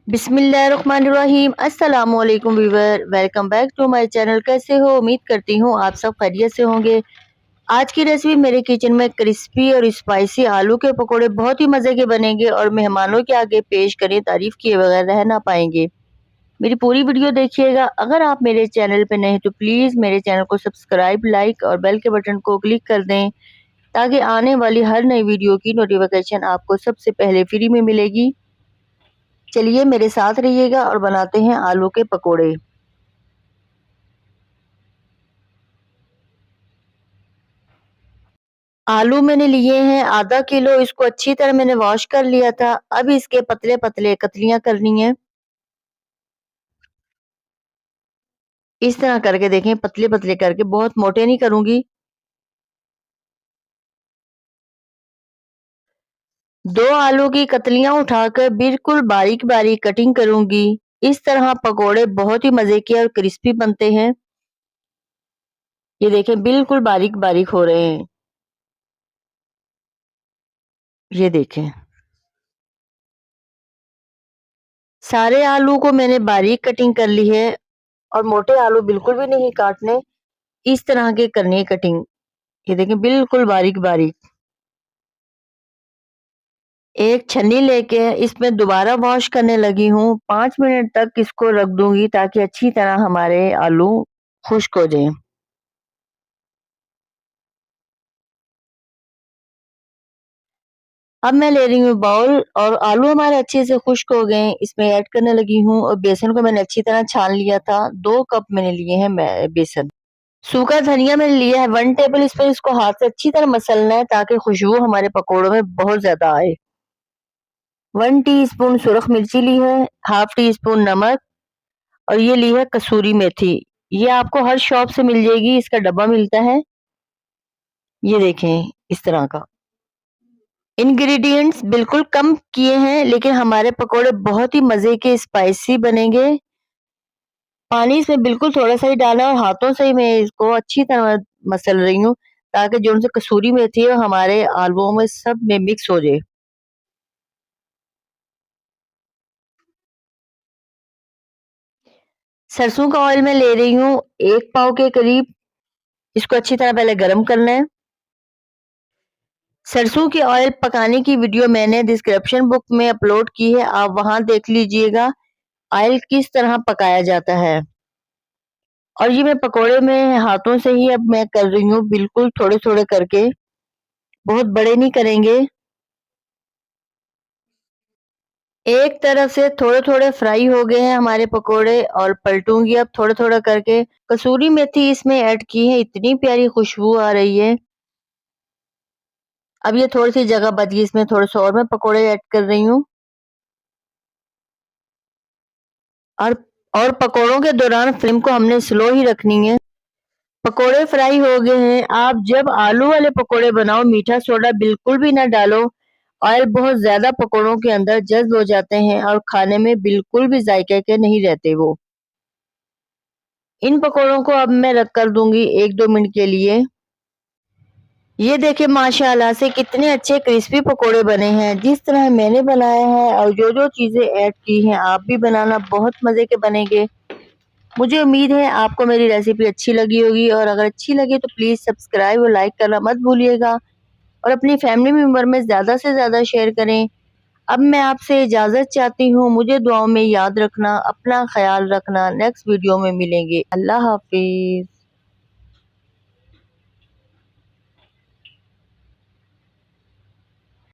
बिस्मिल्लाहिर्रहमानिर्रहीम। अस्सलामुअलैकुम viewer, welcome back to my channel. कैसे हो? उम्मीद करती हूँ आप सब खैरियत से होंगे। आज की रेसिपी मेरे किचन में क्रिस्पी और स्पाइसी आलू के पकोड़े बहुत ही मज़े के बनेंगे और मेहमानों के आगे पेश करें तारीफ किए बगैर रह ना पाएंगे। मेरी पूरी वीडियो देखिएगा। अगर आप मेरे चैनल पर नए हैं तो प्लीज़ मेरे चैनल को सब्सक्राइब, लाइक और बेल के बटन को क्लिक कर दें ताकि आने वाली हर नई वीडियो की नोटिफिकेशन आपको सबसे पहले फ्री में मिलेगी। चलिए मेरे साथ रहिएगा और बनाते हैं आलू के पकोड़े। आलू मैंने लिए हैं आधा किलो। इसको अच्छी तरह मैंने वॉश कर लिया था। अब इसके पतले पतले कतलियां करनी है। इस तरह करके देखें, पतले पतले करके, बहुत मोटे नहीं करूंगी। दो आलू की कतलियां उठाकर बिल्कुल बारीक बारीक कटिंग करूंगी। इस तरह पकोड़े बहुत ही मजे के और क्रिस्पी बनते हैं। ये देखें, बिल्कुल बारीक बारीक हो रहे हैं। ये देखें, सारे आलू को मैंने बारीक कटिंग कर ली है और मोटे आलू बिल्कुल भी नहीं काटने। इस तरह के करनी है कटिंग। ये देखें, बिल्कुल बारीक बारीक। एक छन्नी लेके इसमें दोबारा वॉश करने लगी हूँ। 5 मिनट तक इसको रख दूंगी ताकि अच्छी तरह हमारे आलू खुश्क हो जाएं। अब मैं ले रही हूँ बाउल और आलू हमारे अच्छे से खुश्क हो गए। इसमें ऐड करने लगी हूँ और बेसन को मैंने अच्छी तरह छान लिया था। 2 कप मैंने लिए हैं बेसन। सूखा धनिया मैंने लिया है 1 टेबल स्पून। इसको हाथ से अच्छी तरह मसलना है ताकि खुशबू हमारे पकोड़ों में बहुत ज्यादा आए। 1 टीस्पून सुरख मिर्ची ली है, हाफ टी स्पून नमक और ये ली है कसूरी मेथी। ये आपको हर शॉप से मिल जाएगी, इसका डब्बा मिलता है। ये देखें, इस तरह का। इंग्रेडिएंट्स बिल्कुल कम किए हैं लेकिन हमारे पकोड़े बहुत ही मजे के स्पाइसी बनेंगे। पानी इसमें बिल्कुल थोड़ा सा ही डाला और हाथों से ही मैं इसको अच्छी तरह मसल रही हूँ ताकि जो उनसे कसूरी मेथी है हमारे आलूओं में सब में मिक्स हो जाए। सरसों का ऑयल मैं ले रही हूँ 1 पाव के करीब। इसको अच्छी तरह पहले गर्म करना है। सरसों के ऑयल पकाने की वीडियो मैंने डिस्क्रिप्शन बुक में अपलोड की है, आप वहां देख लीजिएगा ऑयल किस तरह पकाया जाता है। और ये मैं पकोड़े में हाथों से ही अब मैं कर रही हूँ, बिल्कुल थोड़े थोड़े करके, बहुत बड़े नहीं करेंगे। एक तरफ से थोड़े थोड़े फ्राई हो गए हैं हमारे पकोड़े और पलटूंगी अब थोड़ा थोड़ा करके। कसूरी मेथी इसमें ऐड की है, इतनी प्यारी खुशबू आ रही है। अब ये थोड़ी सी जगह बच गई, इसमें थोड़े से और मैं पकोड़े ऐड कर रही हूँ। और और पकोड़ों के दौरान फ्लेम को हमने स्लो ही रखनी है। पकोड़े फ्राई हो गए हैं। आप जब आलू वाले पकोड़े बनाओ मीठा सोडा बिल्कुल भी ना डालो। ऑयल बहुत ज्यादा पकोड़ों के अंदर जज्ब हो जाते हैं और खाने में बिल्कुल भी जायके के नहीं रहते वो। इन पकोड़ों को अब मैं रख कर दूंगी 1-2 मिनट के लिए। ये देखिए माशाल्लाह से कितने अच्छे क्रिस्पी पकोड़े बने हैं जिस तरह मैंने बनाया है और जो जो चीजें ऐड की हैं आप भी बनाना, बहुत मजे के बनेंगे। मुझे उम्मीद है आपको मेरी रेसिपी अच्छी लगी होगी और अगर अच्छी लगी तो प्लीज़ सब्सक्राइब और लाइक करना मत भूलिएगा और अपनी फैमिली मेंबर में ज़्यादा से ज़्यादा शेयर करें। अब मैं आपसे इजाज़त चाहती हूँ, मुझे दुआओं में याद रखना, अपना ख्याल रखना। नेक्स्ट वीडियो में मिलेंगे। अल्लाह हाफिज़।